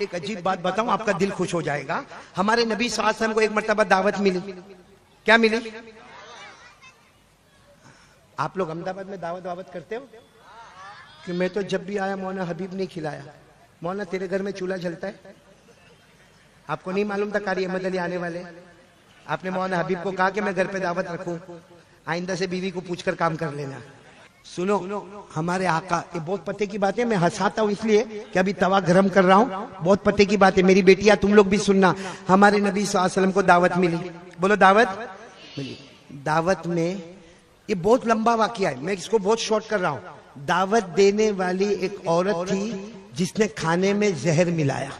एक अजीब बात बताऊं, आपका दिल खुश हो जाएगा। हमारे नबी सल्लल्लाहु अलैहि वसल्लम को एक मर्तबा दावत मिली। क्या मिली? आप लोग अहमदाबाद में दावत करते हो कि मैं तो जब भी आया मौलाना हबीब नहीं खिलाया। मौलाना तेरे घर में चूल्हा जलता है? आपको नहीं मालूम था कारी अहमद अली आने वाले? आपने मौलाना हबीब को कहा कि मैं घर पे दावत रखूं, आइंदा से बीवी को पूछकर काम कर लेना। सुनो, हमारे आका, ये बहुत पते की बात है, मैं हंसाता हूँ इसलिए कि अभी तवा गरम कर रहा हूँ, बहुत पते की बात है। मेरी बेटियां तुम लोग भी सुनना, हमारे नबी सल्लल्लाहु अलैहि वसल्लम को दावत मिली। बोलो दावत मिली। दावत में ये बहुत लंबा वाकया है, मैं इसको बहुत शॉर्ट कर रहा हूँ। दावत देने वाली एक औरत थी जिसने खाने में जहर मिलाया।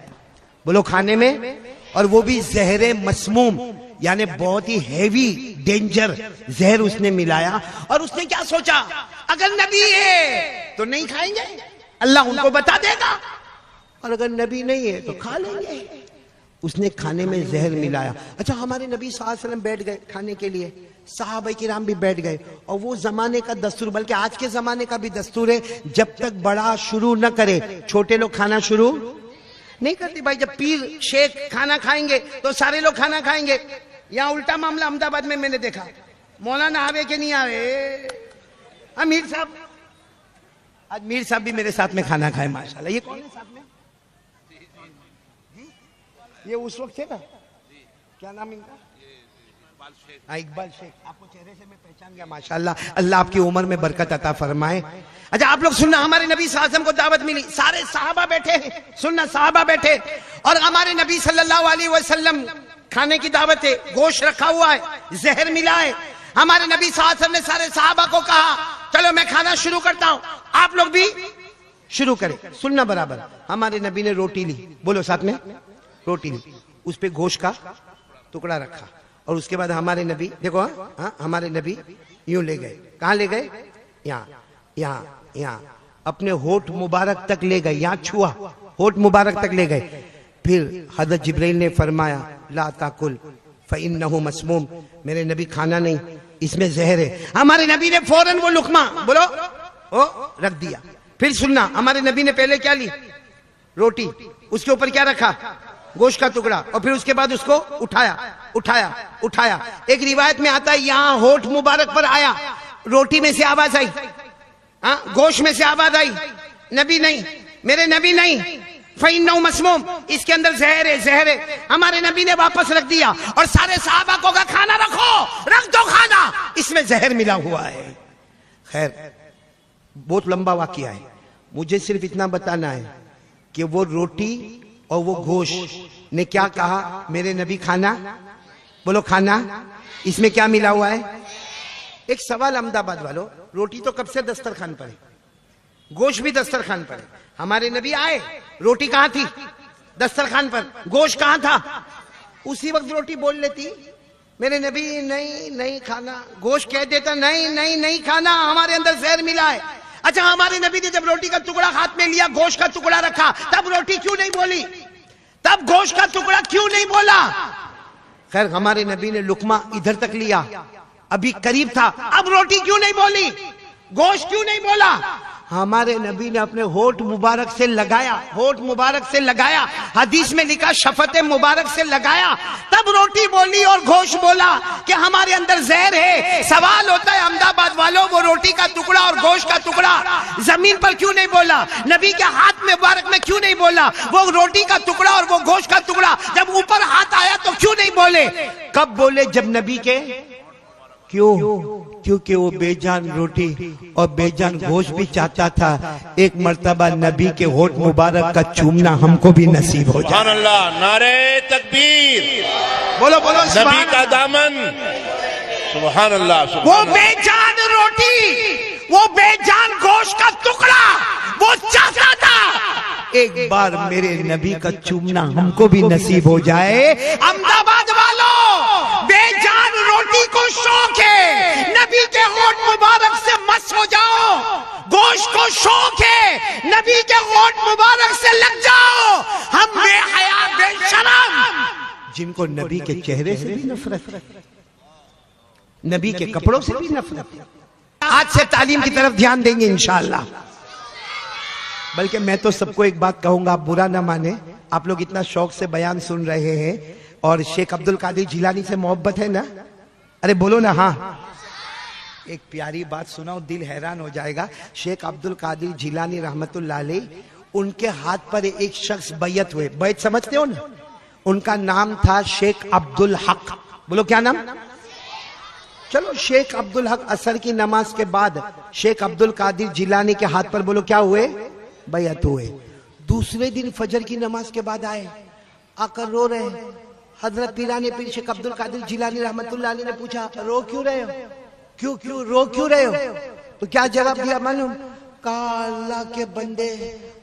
बोलो खाने में, और वो भी जहरे मसमूम, यानी बहुत ही हैवी डेंजर जहर उसने मिलाया। और उसने क्या सोचा, अगर नबी है तो नहीं खाएंगे, अल्लाह उनको बता देगा, और अगर नबी नहीं है तो खा लेंगे। उसने खाने में जहर मिलाया। अच्छा, हमारे नबी सल्लल्लाहु अलैहि वसल्लम बैठ गए खाने के लिए, सहाबा किराम भी बैठ गए। और वो जमाने का दस्तूर, बल्कि आज के जमाने का भी दस्तूर है, जब तक बड़ा शुरू न करे छोटे लोग खाना शुरू नहीं करते। भाई जब पीर शेख खाना खाएंगे तो सारे लोग खाना खाएंगे। यहाँ उल्टा मामला अहमदाबाद में मैंने देखा, मौलाना आवे के नहीं आवे, मीर साहब, आज मीर साहब भी मेरे साथ में खाना खाए माशाल्लाह। ये कौन है साथ में? ये उस वक्त थे ना, क्या नाम इनका? इकबाल शेख। आपको चेहरे से मैं पहचान गया माशाल्लाह। अल्लाह आपकी उम्र में बरकत अता फरमाए। अच्छा आप लोग सुनना, हमारे नबी सल्लल्लाहु अलैहि वसल्लम को दावत मिली, सारे सहाबा बैठे हैं, सुनना सहाबा बैठे, और हमारे नबी सल्लल्लाहु अलैहि वसल्लम खाने की दावत है, गोश्त रखा हुआ है, जहर मिला है। हमारे नबी सल्लल्लाहु अलैहि वसल्लम ने सारे सहाबा को कहा, चलो मैं खाना शुरू करता हूं, आप लोग भी शुरू करें। सुनना बराबर, हमारे नबी ने रोटी ली, बोलो साथ में, रोटी ली, उस पे गोश्त का टुकड़ा रखा, और उसके बाद हमारे नबी देखो, हाँ हमारे नबी यूं ले गए। कहाँ ले गए? यहाँ यहाँ यहाँ अपने होठ मुबारक तक ले गए, यहाँ छुआ, होठ मुबारक तक ले गए। फिर हज़रत जिब्राइल ने फरमाया, ला ताकुल फइन्नहु मसमूम, मेरे नबी खाना नहीं, इसमें जहर है। हमारे नबी ने फौरन वो लुकमा बोलो ओ रख दिया। फिर सुनना, हमारे नबी ने पहले क्या ली? रोटी, उसके ऊपर क्या रखा? गोश्त का टुकड़ा, और फिर उसके बाद उसको उठाया उठाया उठाया। एक रिवायत में आता है, यहाँ होठ मुबारक पर आया, रोटी में से आवाज आई, हाँ गोश्त में से आवाज आई, नबी नहीं, मेरे नबी नहीं, फइन्नहु मसमूम, इसके अंदर जहर है, जहर है। हमारे नबी ने वापस रख दिया, और सारे सहाबा को कहा, खाना रखो, रख दो खाना, इसमें जहर मिला हुआ है। खैर बहुत लंबा वाकया है, मुझे सिर्फ इतना बताना है कि वो रोटी और वो गोश्त ने क्या कहा, मेरे नबी खाना, बोलो खाना, इसमें क्या मिला हुआ है? एक सवाल अहमदाबाद वालों, रोटी तो कब से दस्तरखान पर है, गोश्त भी दस्तरखान पर है। हमारे नबी आए, रोटी कहां थी? दस्तरखान पर। गोश्त कहां था? उसी वक्त रोटी बोल लेती, मेरे नबी नहीं नहीं खाना, गोश्त कह देता नहीं नहीं नहीं खाना, हमारे अंदर जहर मिला है। अच्छा हमारे नबी ने जब रोटी का टुकड़ा हाथ में लिया, गोश्त का टुकड़ा रखा, तब रोटी क्यों नहीं बोली? तब गोश्त का टुकड़ा क्यों नहीं बोला? खैर हमारे नबी ने लुकमा इधर तक लिया, अभी करीब था, अब रोटी क्यों नहीं बोली? गोश्त क्यों नहीं बोला? हमारे नबी ने अपने होठ मुबारक से लगाया, होठ मुबारक से लगाया, हदीस में लिखा शफते मुबारक से लगाया, तब रोटी बोली और गोश्त बोला कि हमारे अंदर जहर है। सवाल होता है अहमदाबाद वालों, वो रोटी का टुकड़ा और गोश्त का टुकड़ा जमीन पर क्यों नहीं बोला? नबी के हाथ मुबारक में क्यों नहीं बोला? वो रोटी का टुकड़ा और वो गोश्त का टुकड़ा जब ऊपर हाथ आया तो क्यों नहीं बोले? कब बोले? जब नबी के, क्यों? क्योंकि वो बेजान रोटी और बेजान गोश्त भी चाहता था, एक मर्तबा नबी के होठ मुबारक का चूमना हमको भी नसीब हो जाए। सुभान अल्लाह, नारे तकबीर, बोलो बोलो नबी का दामन, सुभान अल्लाह। वो बेजान रोटी, वो बेजान गोश्त का टुकड़ा वो चाहता था, एक बार मेरे नबी का चूमना हमको भी नसीब हो जाए। अहमदाबाद वालों, बेजान रोटी को शौक है, नबी के होठ मुबारक से मस्त हो जाओ। गोश्त को शौक है, नबी के होठ मुबारक से लग जाओ। हम बेहया बेशरम, जिनको नबी के चेहरे से भी नफरत, नबी के कपड़ों से भी नफरत, आज से तालीम की तरफ ध्यान देंगे इंशाअल्लाह। बल्कि मैं तो सबको एक बात कहूंगा, आप बुरा ना माने, आप लोग इतना शौक से बयान सुन रहे हैं और शेख अब्दुल कादिर जिलानी से मोहब्बत है ना? अरे बोलो ना हाँ। एक प्यारी बात सुनाओ, दिल हैरान हो जाएगा। शेख अब्दुल कादिर जिलानी रहमतुल्लाह अलैह, उनके हाथ पर एक शख्स बैयत हुए। बैत समझते हो ना? उनका नाम था शेख अब्दुल हक। बोलो क्या नाम? चलो, शेख अब्दुल हक असर की नमाज के बाद शेख अब्दुल कादिर जिलानी के हाथ पर बोलो क्या हुए? बैयत हुए। दूसरे दिन फजर की नमाज के बाद आए, आकर रो रहे। हजरत पीराने पीर शेख अब्दुल कादिर जिलानी रहमतुल्लाह अलैह ने पूछा, रो क्यों रहे हो? क्यों रो क्यों रहे हो? तो क्या जवाब दिया मालूम? कहा, अल्लाह के बंदे,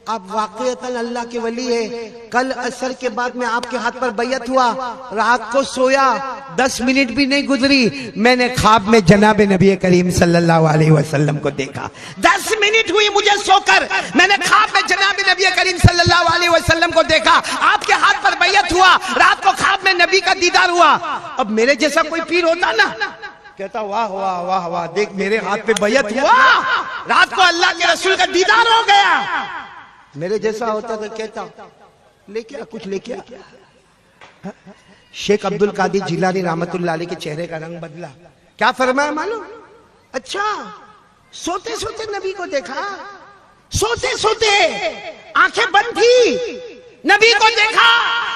आप वाकईतन अल्लाह के वली है। कल असर के बाद में आपके हाथ पर बैयत हुआ, रात को सोया, 10 मिनट भी नहीं गुजरी, मैंने ख्वाब में जनाब नबी करीम सल्लल्लाहु अलैहि वसल्लम को देखा। 10 मिनट हुई मुझे सोकर, मैंने ख्वाब में जनाब नबी करीम सल्लल्लाहु अलैहि वसल्लम को देखा। आपके हाथ पर बैयत हुआ, रात को ख्वाब में नबी का दीदार हुआ। अब मेरे जैसा कोई पीर होता ना, कहता वाह वाह वाह वाह, देख मेरे हाथ पे बैयत हुआ, रात को अल्लाह के रसूल का दीदार हो गया। मेरे जैसा होता तो कहता लेके आ, कुछ लेके आ। शेख अब्दुल कादिर जिलानी रहमतुल्लाह अलैह के चेहरे का रंग बदला। क्या फरमाया मालूम? अच्छा, सोते सोते नबी को देखा, सोते सोते आंखें बंद थी, नबी को देखा।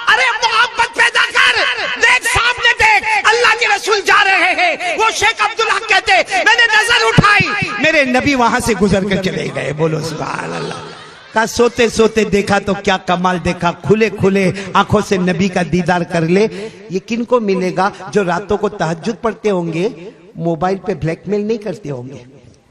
अरे मोहब्बत पैदा कर, देख सामने देख, अल्लाह के रसूल जा रहे हैं। वो शेख अब्दुल हक कहते, मैंने नजर उठाई, मेरे नबी वहां से गुजर कर चले गए। बोलो सुभान अल्लाह। का सोते सोते देखा तो क्या कमाल देखा, खुले खुले आंखों से नबी का दीदार कर ले। ये किनको मिलेगा? जो रातों को तहज्जुद पढ़ते होंगे, मोबाइल पे ब्लैकमेल नहीं करते होंगे,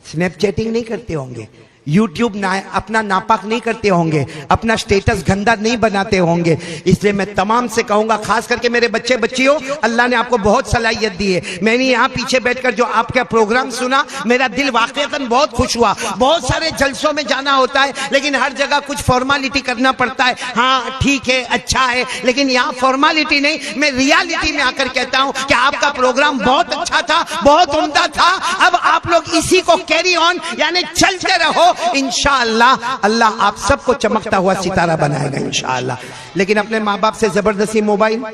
स्नैपचैटिंग नहीं करते होंगे, यूट्यूब अपना नापाक नहीं करते होंगे, अपना स्टेटस गंदा नहीं बनाते होंगे। इसलिए मैं तमाम से कहूंगा, खास करके मेरे बच्चे बच्चियों, अल्लाह ने आपको बहुत सलाहियत दी है। मैंने यहाँ पीछे बैठकर जो आपका प्रोग्राम सुना, मेरा दिल वाकईतन बहुत खुश हुआ। बहुत सारे जलसों में जाना होता है, लेकिन हर जगह कुछ फॉर्मालिटी करना पड़ता है। हाँ ठीक है, अच्छा है, लेकिन यहाँ फॉर्मालिटी नहीं, मैं रियलिटी में आकर कहता हूँ कि आपका प्रोग्राम बहुत अच्छा था, बहुत उम्दा था। अब आप लोग इसी को कैरी ऑन, यानी चलते रहो, इंशाअल्लाह अल्लाह आप सबको चमकता हुआ सितारा बनाएगा इंशाअल्लाह। लेकिन अपने माँ बाप से जबरदस्ती मोबाइल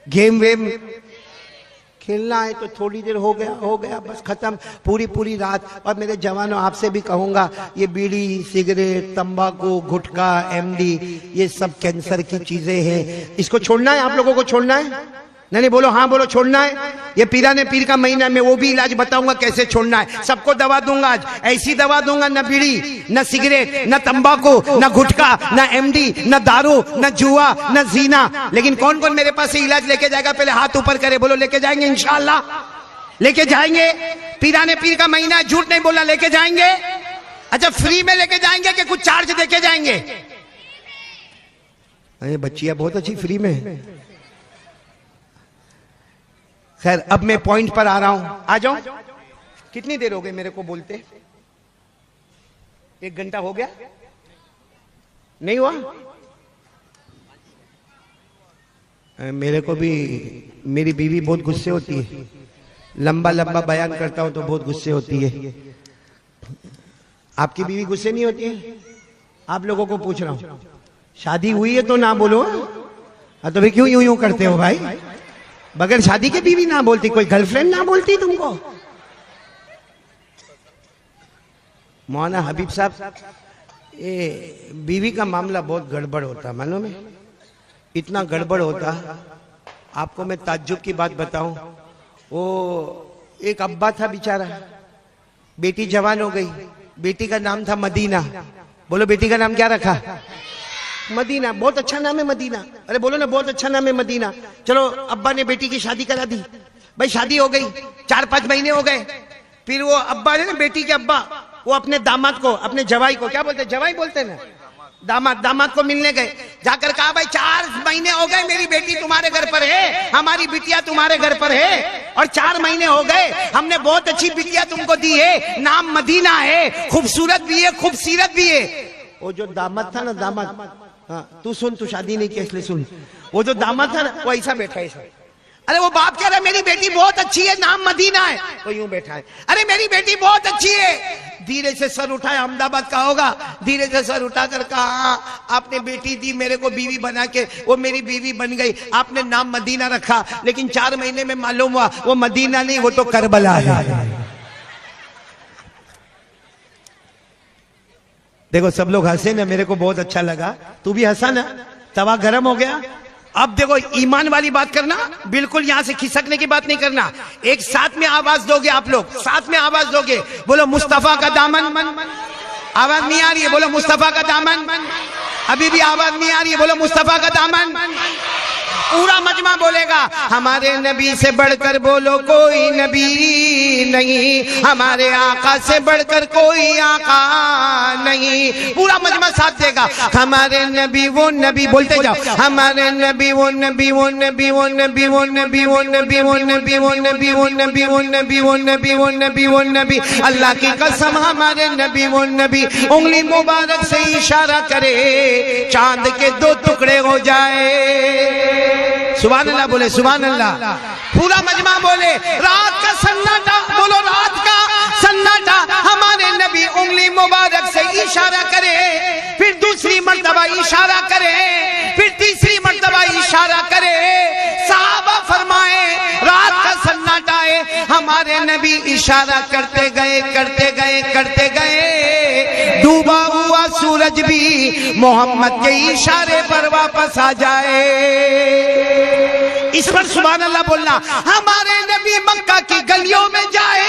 गेम वेम खेलना है तो थोड़ी देर हो गया बस खत्म, पूरी रात। और मेरे जवानों, आपसे भी कहूंगा, ये बीड़ी, सिगरेट, तंबाकू, गुटखा, एमडी, ये सब कैंसर की चीजें हैं। इसको छोड़ना है, आप लोगों को छोड़ना है? नहीं बोलो हाँ, बोलो छोड़ना है। ये पीराने पीर का महीना में वो भी इलाज बताऊंगा कैसे छोड़ना है। सबको दवा दूंगा आज, ऐसी दवा दूंगा, न बीड़ी, न सिगरेट, न तंबाकू, न गुटखा, न एमडी, न दारू, न जुआ, न जीना। लेकिन कौन कौन मेरे पास से इलाज लेके जाएगा? पहले हाथ ऊपर करे, बोलो लेके जाएंगे इंशाअल्लाह, लेके जाएंगे। पीराने पीर का महीना, झूठ नहीं बोलना, लेके जाएंगे। अच्छा, फ्री में लेके जाएंगे कि कुछ चार्ज देके जाएंगे? अरे बच्चियां बहुत अच्छी फ्री में। खैर, अब मैं पॉइंट पर आ रहा हूं, आ जाऊं? कितनी देर हो गई मेरे को बोलते? 1 घंटा हो गया? नहीं हुआ? मेरे को भी मेरी बीवी बहुत गुस्से होती है, लंबा लंबा बयान करता हूं तो बहुत गुस्से होती है। आपकी बीवी गुस्से नहीं होती है? आप लोगों को पूछ रहा हूं, शादी हुई है तो ना बोलो। तो फिर क्यों यूं करते हो भाई? बगैर शादी के बीवी ना बोलती, कोई गर्लफ्रेंड ना बोलती तुमको? मौलाना हबीब साहब, ये बीवी का मामला बहुत गड़बड़ होता, मालूम है? इतना गड़बड़ होता, आपको मैं ताज्जुब की बात बताऊं। वो एक अब्बा था बेचारा, बेटी जवान हो गई, बेटी का नाम था मदीना। बोलो बेटी का नाम क्या रखा? मदीना। बहुत अच्छा नाम है मदीना। अरे बोलो ना, बहुत अच्छा नाम है मदीना। चलो, अब्बा ने बेटी की शादी करा दी, भाई शादी हो गई, 4-5 महीने हो गए। फिर वो अब्बा है ना, बेटी के अब्बा, वो अपने दामाद को, अपने जवाई को, क्या बोलते हैं, जवाई बोलते हैं ना, दामाद को मिलने गए। जाकर कहा, भाई 4 महीने हो गए मेरी बेटी तुम्हारे घर पर है, हमारी बिटिया तुम्हारे घर पर है, और 4 महीने हो गए हमने बहुत अच्छी बिटिया तुमको दी है, नाम मदीना है, खूबसूरत भी है, खूबसीरत भी है। वो जो दामाद था ना, दामाद, हाँ तू सुन, तू शादी नहीं की इसलिए सुन। वो जो दामाद था ना, वो ऐसा बैठा है, अरे वो बाप कह रहा है मेरी बेटी बहुत अच्छी है, नाम मदीना है, तो यूं बैठा है, अरे मेरी बेटी बहुत अच्छी है। धीरे से सर उठाया, अहमदाबाद का होगा, धीरे से सर उठाकर कहा हाँ, आपने बेटी दी मेरे को बीवी बना के, वो मेरी बीवी बन गई, आपने नाम मदीना रखा, लेकिन 4 महीने में मालूम हुआ वो मदीना नहीं, वो तो करबला है। देखो सब लोग हंसे ना, मेरे को बहुत अच्छा लगा, तू भी हंसा ना, तवा गरम हो गया। अब देखो ईमान वाली बात करना, बिल्कुल यहां से खिसकने की बात नहीं करना। एक साथ में आवाज दोगे आप लोग, साथ में आवाज दोगे, बोलो मुस्तफा का दामन। आवाज नहीं आ रही है, बोलो मुस्तफा का दामन। अभी भी आवाज नहीं आ रही है, बोलो मुस्तफा का दामन। पूरा मजमा बोलेगा हमारे नबी से बढ़कर बोलो कोई नबी नहीं, हमारे आका से बढ़कर कोई आका नहीं। पूरा मजमा साथ देगा, हमारे नबी वो नबी, बोलते जाओ, हमारे नबी वो नबी, वो नबी, वो नबी, वो नबी, वो नबी, वो नबी, वो नबी, वो नबी, वो नबी, वो नबी, वो नबी, वो नबी। अल्लाह की कसम हमारे नबी वो नबी, उंगली मुबारक से इशारा करे चांद के 2 टुकड़े हो जाए। सुभान अल्लाह बोले, सुभान अल्लाह। पूरा मजमा बोले, रात का सन्नाटा, बोलो रात का सन्नाटा, हमारे नबी उंगली मुबारक से इशारा करे, फिर दूसरी मर्तबा इशारा करे, फिर तीसरी मर्तबा इशारा करे। साहबा फरमाए रात का सन्नाटा है, हमारे नबी इशारा करते गए, करते गए, करते गए, डूबा हुआ सूरज भी मोहम्मद के इशारे पर वापस आ जाए। इस पर सुभान अल्लाह बोलना। हमारे नबी मक्का की गलियों में जाए,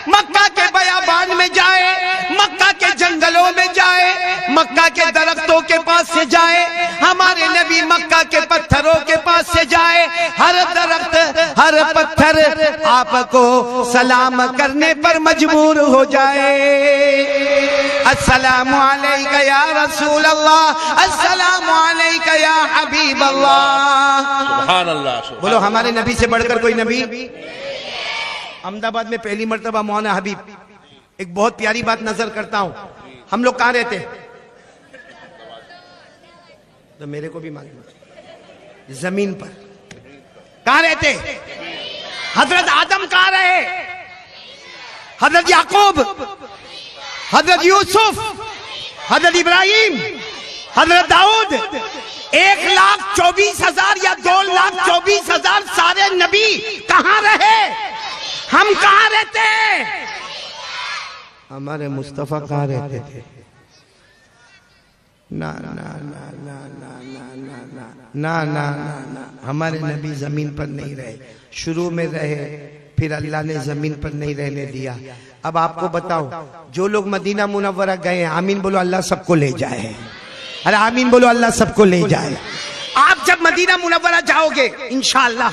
मक्का के बयाबान में जाए, मक्का के जंगलों में जाए, मक्का के दरख्तों के पास से जाए, हमारे नबी मक्का के पत्थरों के पास से जाए, हर दरख्त हर पत्थर आपको सलाम करने पर मजबूर हो जाए। अस्सलामु अलैका या रसूल अल्लाह, अस्सलामु अलैका या हबीब अल्लाह। सुभान अल्लाह। बोलो हमारे नबी से बढ़कर कोई नबी। अहमदाबाद में पहली मर्तबा मौलाना हबीब, एक बहुत प्यारी बात नजर करता हूं। हम लोग कहां रहते, तो मेरे को भी मालूम, जमीन पर। कहां रहते? हजरत आदम कहां रहे? हजरत याकूब, हजरत यूसुफ, हजरत इब्राहिम, हजरत दाऊद, 1,24,000 या 2,24,000 सारे नबी कहां रहे? हम कहां रहते हैं? हमारे मुस्तफा कहां रहते थे? ना ना ना ना ना ना ना ना ना ना ना, हमारे नबी जमीन पर नहीं रहे, शुरू में रहे, फिर अल्लाह ने जमीन पर नहीं रहने दिया। अब आपको बताओ, जो लोग मदीना मुनव्वरा गए, आमीन बोलो, अल्लाह सबको ले जाए। अरे आमीन बोलो, अल्लाह सबको ले जाए। आप जब मदीना मुनव्वरा जाओगे इंशाअल्लाह,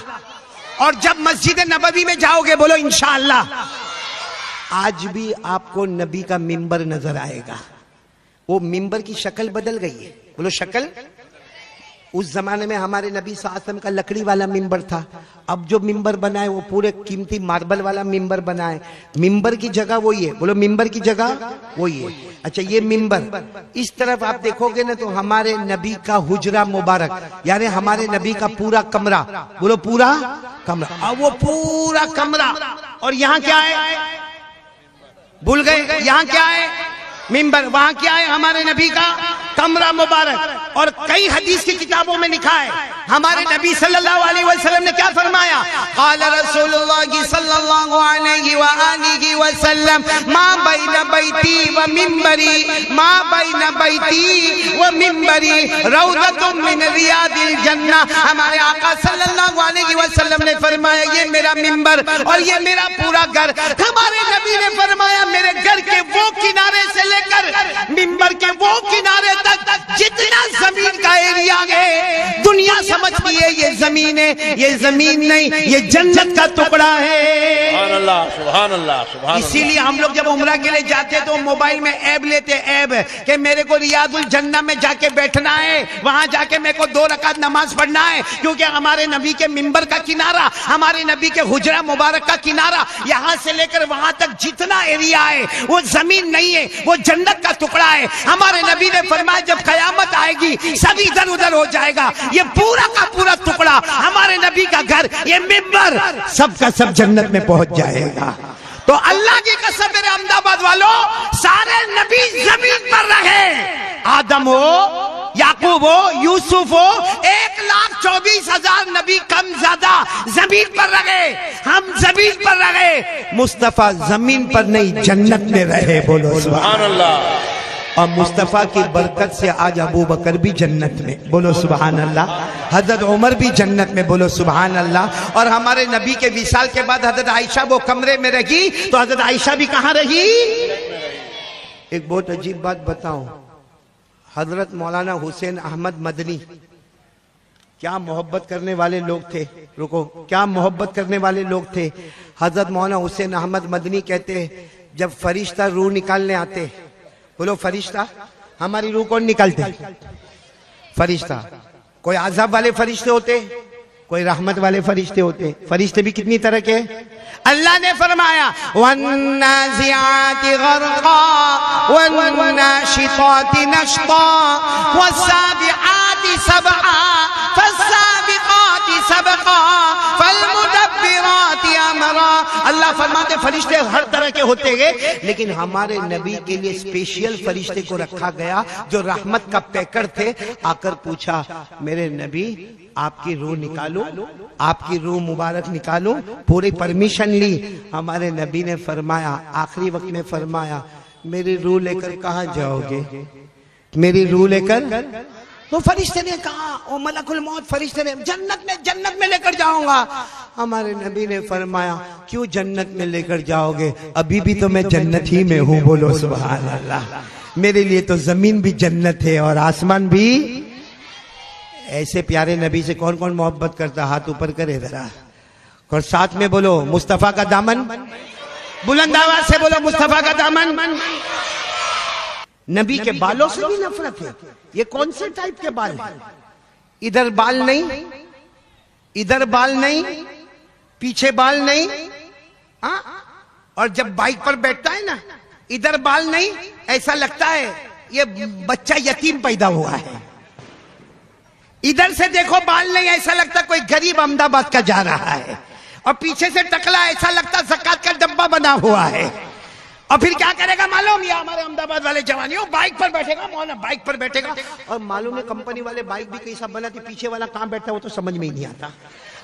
और जब मस्जिद नबवी में जाओगे, बोलो इंशाअल्लाह, आज भी आपको नबी का मिंबर नजर आएगा। वो मिंबर की शक्ल बदल गई है, बोलो शक्ल। उस जमाने में हमारे नबी सल्लल्लाहु अलैहि वसल्लम का लकड़ी वाला मिंबर था, अब जो मिंबर बना है वो पूरे कीमती मार्बल वाला मिंबर बना है। मिंबर की जगह वही है, बोलो मिंबर की जगह वही है। अच्छा, ये मिंबर इस तरफ आप देखोगे ना, तो हमारे नबी का हुजरा मुबारक, यानी हमारे नबी का पूरा कमरा, बोलो पूरा कमरा। अब वो पूरा कमरा, और यहाँ क्या है? भूल गए, यहाँ क्या है? मिंबर। वहां क्या है? हमारे नबी का कमरा मुबारक। और कई हदीस की किताबों में लिखा है, हमारे नबी सल्लल्लाहु अलैहि वसल्लम ने क्या फरमाया? क़ाल रसूलुल्लाह सल्लल्लाहु अलैहि वसल्लम, मा बैन बैती व मिंबरी, मा बैन बैती व मिंबरी रौज़तुम मिन रियादिल जन्नह। हमारे आका सल्लल्लाहु अलैहि वसल्लम ने फरमाया, ये मेरा मिंबर और ये मेरा पूरा घर। हमारे नबी ने फरमाया, मेरे घर के वो किनारे से लेकर मिंबर के वो किनारे तक जितना जमीन का एरिया है, दुनिया समझती है ये जमीन है, ये जमीन नहीं, ये जन्नत का टुकड़ा है। सुभान अल्लाह, सुभान अल्लाह, सुभान अल्लाह। इसीलिए हम लोग जब उम्रा के लिए जाते हैं तो मोबाइल में ऐब लेते, ऐब कि मेरे को रियादुल जन्नह में जाके बैठना है, वहां जाके मेरे को 2 रकात नमाज पढ़ना है, क्योंकि हमारे नबी के मिंबर का किनारा, हमारे नबी के हुजरा मुबारक का किनारा, यहां से लेकर वहां तक जितना एरिया है वो जमीन नहीं है, वो जन्नत का टुकड़ा है। हमारे नबी ने फरमाया जब कयामत आएगी सब इधर उधर हो जाएगा, ये पूरा का पूरा टुकड़ा हमारे नबी का घर, ये मिंबर सब का सब जन्नत में पहुंच जाएगा। तो अल्लाह की कसम मेरे अहमदाबाद वालों, सारे नबी जमीन पर रहे, आदम हो, याकूब हो, यूसुफ हो, 1,24,000 नबी कम ज्यादा जमीन पर रहे, हम जमीन पर रहे। मुस्तफा जमीन पर नहीं जन्नत में रहे, बोलो सुभान अल्लाह। और मुस्तफा की बरकत से आज अबू बकर भी जन्नत में, बोलो सुभान अल्लाह। हजरत उमर भी जन्नत में, बोलो सुभान अल्लाह। और हमारे नबी के विशाल के बाद हजरत आयशा वो कमरे में रही, तो हजरत आयशा भी कहां रही? एक बहुत अजीब बात बताऊं, हजरत मौलाना हुसैन अहमद मदनी क्या मोहब्बत करने वाले लोग थे, रुको, क्या मोहब्बत करने वाले लोग थे। हजरत मौलाना हुसैन अहमद मदनी कहते जब फरिश्ता रूह निकालने आते, बोलो फरिश्ता, हमारी रूह कौन निकालते? फरिश्ता। कोई आजाब वाले फरिश्ते होते, कोई रहमत वाले फरिश्ते होते। फरिश्ते भी कितनी तरह के? अल्लाह ने फरमाया वन्नाज़िआति गरक़ा वन्नाशिताति नश्ता वस्साबिआति सबआ फस्साबिक़ाति सबक़ा फल्मुदब्बिराति अमरा। अल्लाह फरमाते फरिश्ते हर तरह के होते हैं, लेकिन हमारे नबी के लिए स्पेशल फरिश्ते को रखा गया जो रहमत का पैकर थे। आकर पूछा मेरे नबी आपकी रूह निकालूं, आपकी रूह मुबारक निकालूं, पूरी परमिशन ली। हमारे नबी ने फरमाया, आखिरी वक्त में फरमाया मेरी रूह लेकर कहां जाओगे? मेरी रूह लेकर? तो फरिश्ते ने कहा, ओ मलकुल मौत, फरिश्ते ने जन्नत में लेकर जाऊंगा। हमारे नबी ने फरमाया क्यों जन्नत में लेकर जाओगे? अभी भी तो मैं जन्नत ही में हूं, बोलो सुभान अल्लाह। मेरे लिए तो जमीन भी जन्नत है और आसमान भी। ऐसे प्यारे नबी से कौन कौन मोहब्बत करता? हाथ ऊपर करे जरा, और साथ में बोलो मुस्तफा का दामन, बुलंद आवाज से बोलो मुस्तफा का दामन। नबी के बालों से भी नफरत है। ये कौन से टाइप के बाल हैं? इधर बाल नहीं, इधर बाल नहीं, पीछे बाल नहीं, और जब बाइक पर बैठता है ना, इधर बाल नहीं, ऐसा लगता है ये बच्चा यतीम पैदा हुआ है। इधर से देखो बाल नहीं, ऐसा लगता कोई गरीब अहमदाबाद का जा रहा है, और पीछे से टकला, ऐसा लगता ज़कात का डब्बा बना हुआ है। और फिर क्या करेगा मालूम? ये हमारे अहमदाबाद वाले जवानियों बाइक पर बैठेगा, मौलाना बाइक पर बैठेगा, और मालूम है कंपनी वाले बाइक भी कैसा बनाती, पीछे वाला कहां बैठता है वो तो समझ में ही नहीं आता।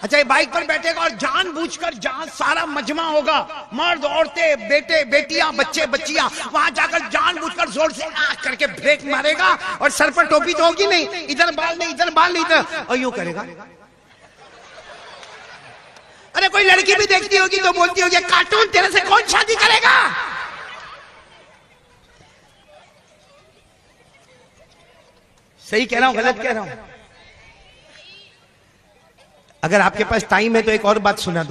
अच्छा, ये बाइक पर बैठेगा और जानबूझकर जहां सारा मजमा होगा, मर्द औरतें, बेटे बेटियां, बच्चे बच्चियां, वहां जाकर जानबूझकर जोर से करके ब्रेक मारेगा, और सर पर टोपी तो होगी नहीं, इधर बाल नहीं, इधर बाल नहीं, इधर, और यूं करेगा। अरे कोई लड़की भी देखती होगी तो बोलती होगी कार्टून, तेरे से कौन शादी करेगा? सही कह रहा हूं, गलत कह रहा हूं? अगर आपके पास टाइम है तो एक और बात सुना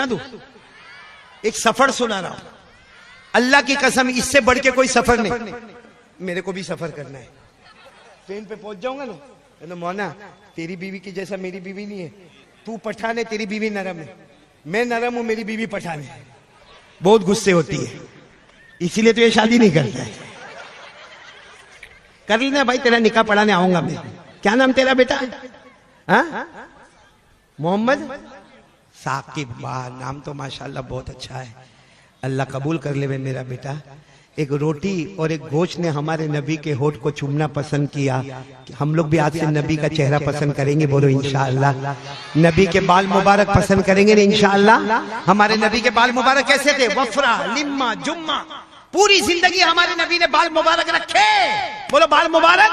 दूं, एक सफर सुना रहा हूं। अल्लाह की कसम, इससे बढ़ के कोई सफर नहीं। मेरे को भी सफर करना है, ट्रेन पे पहुंच जाऊंगा ना, तो मौना तेरी बीवी की जैसा मेरी बीवी नहीं है, तू पठान है, तेरी बीवी नरम है, मैं नरम हूं, मेरी बीवी पठान है, बहुत गुस्से होती है, इसीलिए तो ये शादी नहीं करता है। कर लेना भाई, तेरा निकाह पढ़ाने आऊंगा मैं। क्या नाम तेरा बेटा? मोहम्मद साकिब। वाह, नाम तो माशाल्लाह बहुत अच्छा है, अल्लाह कबूल कर ले मेरा बेटा। एक रोटी और एक गोश्त ने हमारे नबी के होठ को चूमना पसंद किया। हम लोग भी आज से नबी का चेहरा पसंद करेंगे, बोलो इंशाअल्लाह। नबी के बाल मुबारक पसंद करेंगे ना इंशाअल्लाह। हमारे नबी के बाल मुबारक कैसे थे? वफरा, लिम्मा, जुम्मा, पूरी जिंदगी हमारे नबी ने बाल मुबारक रखे, बोलो बाल मुबारक।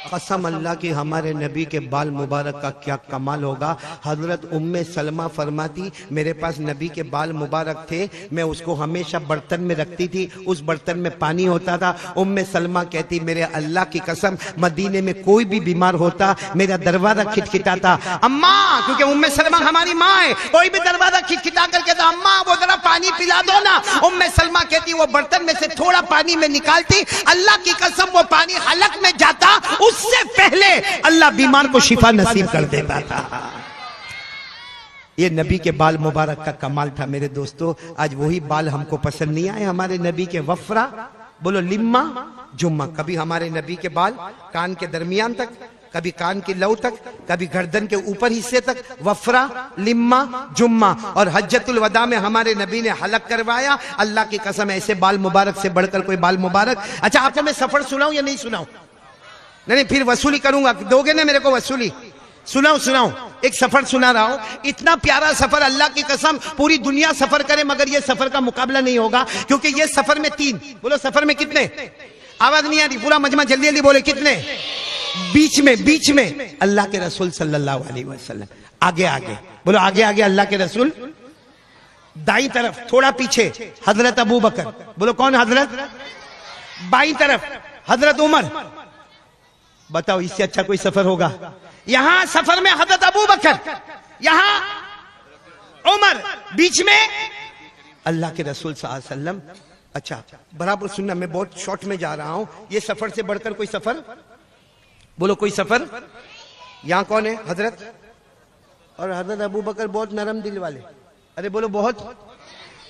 कसम अल्लाह की, हमारे नबी के बाल मुबारक का क्या कमाल होगा। हजरत उम्मे सलमा फरमाती मेरे पास नबी के बाल मुबारक थे, मैं उसको हमेशा बर्तन में रखती थी, उस बर्तन में पानी होता था। उम्मे सलमा कहती मेरे अल्लाह की कसम, मदीने में कोई भी बीमार होता मेरा दरवाजा खिटखिटाता, अम्मा, क्योंकि उम्मे सलमा हमारी माँ है, कोई भी दरवाजा खिटखिटा कर कहता अम्मा वो जरा पानी पिला दो ना। उम्मे सलमा कहती वो बर्तन में से थोड़ा पानी में निकालती, अल्लाह की कसम वो पानी हलक में जाता, उससे पहले अल्लाह बीमार को शिफा नसीब कर देता था। ये नबी के बाल मुबारक का कमाल था मेरे दोस्तों। आज वही बाल हमको पसंद नहीं आए हमारे नबी के। वफरा बोलो लिम्मा जुम्मा। कभी हमारे नबी के बाल कान के दरमियान तक, कभी कान की लौ तक, कभी गर्दन के ऊपर हिस्से तक, वफरा लिम्मा जुम्मा। और हज्जतुल वदा में हमारे नबी ने हलक करवाया। अल्लाह की कसम ऐसे बाल मुबारक से बढ़कर कोई बाल मुबारक। अच्छा आपको मैं सफर सुनाऊं या नहीं सुनाऊं? नहीं फिर वसूली करूंगा, दोगे ना मेरे को वसूली? सुनाओ सुनाओ, एक सफर सुना रहा हूं। इतना प्यारा सफर, अल्लाह की कसम पूरी दुनिया सफर करे मगर ये सफर का मुकाबला नहीं होगा। क्योंकि ये सफर में 3, बोलो सफर में कितने? आवाज नहीं आ रही, पूरा मजमा जल्दी जल्दी बोले कितने? बीच में अल्लाह के रसूल सल्लल्लाहु अलैहि वसल्लम। आगे आगे बोलो, आगे आगे अल्लाह के रसूल। दाई तरफ थोड़ा पीछे हजरत अबू बकर। बोलो कौन हजरत? बाई तरफ हजरत उमर। बताओ इससे अच्छा कोई सफर होगा? यहां सफर में हजरत अबू बकर, यहां उमर, बीच में अल्लाह के रसूल सल्लल्लाहु अलैहि वसल्लम। अच्छा बराबर सुनना, मैं बहुत शॉर्ट में जा रहा हूं। ये सफर से बढ़कर कोई सफर? बोलो कोई सफर? यहां कौन है? हजरत और हजरत अबू बकर बहुत नरम दिल वाले। अरे बोलो बहुत।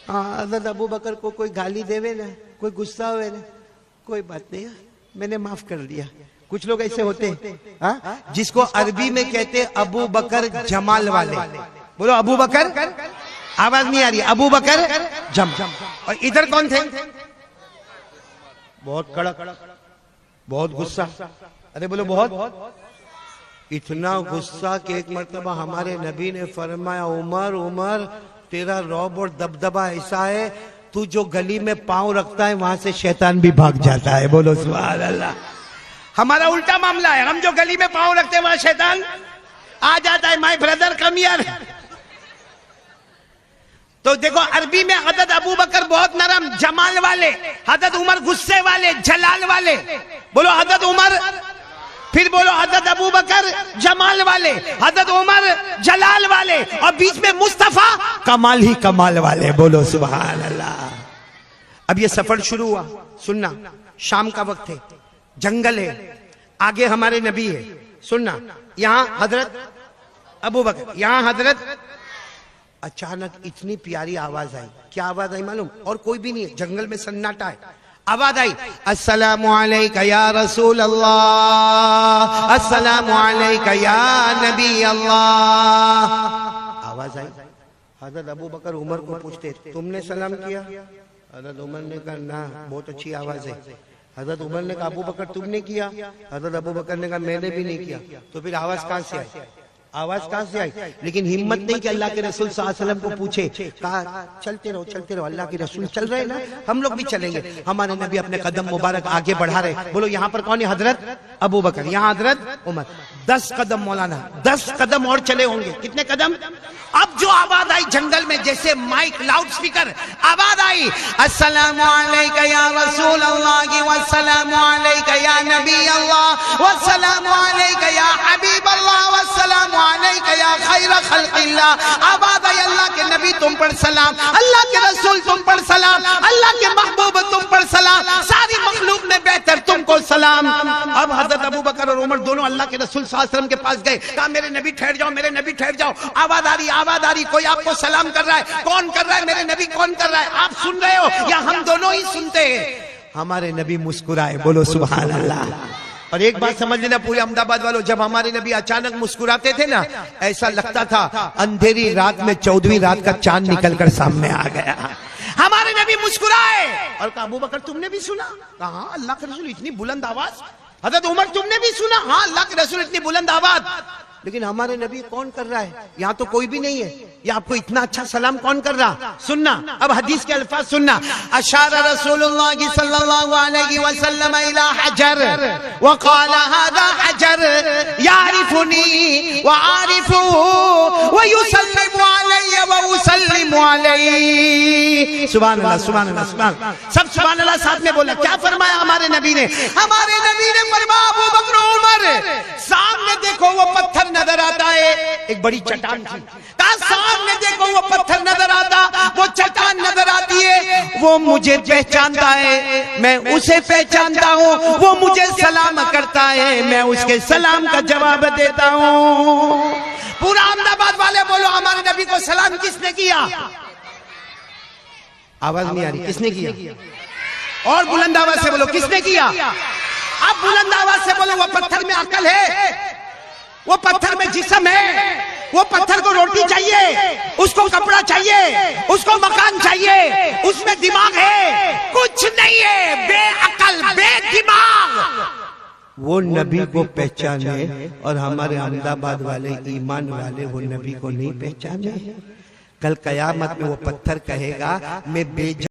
हजरत अबू बकर को कोई गाली देवे ना, कोई गुस्सा हुए ना, कोई बात नहीं, मैंने माफ कर दिया। कुछ लोग ऐसे होते हैं जिसको अरबी में कहते अबू बकर जमाल वाले। बोलो अबू बकर, आवाज नहीं आ रही, अबू बकर जम। और इधर कौन थे? बहुत कड़क, बहुत गुस्सा। अरे बोलो बहुत। इतना गुस्सा कि एक मर्तबा हमारे नबी ने फरमाया उमर उमर तेरा रौब और दबदबा ऐसा है, तू जो गली में पांव रखता है वहां से शैतान भी भाग जाता है। बोलो सुभान अल्लाह। हमारा उल्टा मामला है, हम जो गली में पांव रखते हैं वहां शैतान आ जाता है। My brother come here. तो देखो अरबी में हजरत अबू बकर बहुत नरम जमाल वाले, हजरत उमर गुस्से वाले जलाल वाले। बोलो हजरत उमर, फिर बोलो हजरत अबू बकर जमाल वाले, हजरत उमर जलाल वाले, और बीच में मुस्तफा कमाल ही कमाल वाले। बोलो सुभान अल्लाह। अब ये सफर शुरू हुआ, सुनना, शाम का वक्त है, जंगल है, आगे हमारे नबी है। सुनना, यहां हजरत अबू बकर, यहां हजरत। अचानक इतनी प्यारी आवाज आई। क्या आवाज आई मालूम? और कोई भी नहीं है, जंगल में सन्नाटा है। आवाज आई, अस्सलामु अलैका या रसूल अल्लाह, अस्सलामु अलैका या नबी अल्लाह। आवाज आई। हजरत अबू बकर उमर को पूछते तुमने सलाम किया? हजरत उमर ने कहा ना, बहुत अच्छी आवाज है। हजरत उमर ने कहा अबू बकर तुमने किया? हजरत अबू बकर ने कहा मैंने भी नहीं किया। तो फिर आवाज कहां से आई? आवाज कहां से आई? लेकिन हिम्मत नहीं कि अल्लाह के रसूल सल्लल्लाहु अलैहि वसल्लम को पूछे। कहा चलते रहो, अल्लाह के रसूल चल रहे ना, हम लोग भी चलेंगे। हमारे नबी अपने कदम मुबारक आगे बढ़ा रहे। बोलो यहाँ पर कौन है? हजरत अबू बकर, यहाँ हजरत उमर। 10 कदम मौलाना, 10 कदम और चले होंगे। कितने कदम? अब जो आवाज आई जंगल में, जैसे माइक लाउड स्पीकर आवाज आई, अस्सलामु अलैका या रसूल अल्लाह वस्सलामु अलैका या नबी अल्लाह वस्सलामु अलैका या हबीब अल्लाह वस्सलामु अलैका या खैर खल्किल्लाह। आवाज आई अल्लाह के नबी तुम पर सलाम, अल्लाह के रसूल तुम पर सलाम, अल्लाह के महबूब तुम पर सलाम, सारी मखलूक में बेहतर तुमको सलाम। अब हजरत अबू बकर और उमर दोनों अल्लाह के रसूल सल्लल्लाहु अलैहि वसल्लम के पास गए। कहा मेरे नबी ठहर जाओ, मेरे नबी ठहर जाओ। आवाज आ रही, कोई आपको सलाम कर रहा है। कौन कर रहा है? मेरे नबी कौन कर रहा है? आप सुन रहे हो या हम दोनों ही सुनते हैं? हमारे नबी मुस्कुराए। बोलो सुभान अल्लाह। और एक बात समझ लेना पूरे अहमदाबाद वालों, जब हमारे नबी अचानक मुस्कुराते थे ना, ऐसा लगता था अंधेरी रात में 14वीं रात का चांद निकलकर सामने आ गया। हमारे नबी मुस्कुराए और कहा अबू बकर तुमने भी सुना? कहा अल्लाह के रसूल इतनी बुलंद आवाज। हजरत उमर तुमने भी सुना? हाँ अल्लाह के रसूल इतनी बुलंद आवाज। लेकिन हमारे नबी कौन कर रहा है? यहाँ तो कोई भी नहीं है। ये आपको इतना अच्छा सलाम कौन कर रहा? सुनना, अब हदीस के अल्फाज सुनना। अशारा रसूलुल्लाह सल्लल्लाहु अलैहि वसल्लम इला हजर व क़ाला हादा हजर यारिफुनी व आरिफु व युसल्लिमु अलैहि व उसल्लिमु अलैहि। सुभान अल्लाह, सुभान अल्लाह, सुभान। सब सुभान अल्लाह साथ में बोला। क्या फरमाया हमारे नबी ने? हमारे नबी ने फरमाया अबू बकर उमर सामने देखो वो पत्थर नजर आता है, एक बड़ी चट्टान थी। सामने देखो वो पत्थर नजर आता, वो चट्टान नजर आती है, वो मुझे पहचानता है, मैं उसे पहचानता हूँ, वो मुझे सलाम करता है, मैं उसके सलाम का जवाब देता हूँ। पूरा अहमदाबाद वाले बोलो हमारे नबी को सलाम किसने किया? आवाज नहीं आ रही, किसने किया? और बुलंद आवाज से बोलो किसने किया? अब बुलंद आवाज से बोलो, वो पत्थर में अकल है, वो पत्थर में जिस्म है, वो पत्थर को रोटी चाहिए, उसको कपड़ा चाहिए, उसको मकान चाहिए, उसमें दिमाग है? कुछ नहीं है, बेअकल बेदिमाग। वो नबी को पहचाने और हमारे अहमदाबाद वाले ईमान वाले वो नबी को नहीं पहचाने। कल कयामत में वो पत्थर कहेगा मैं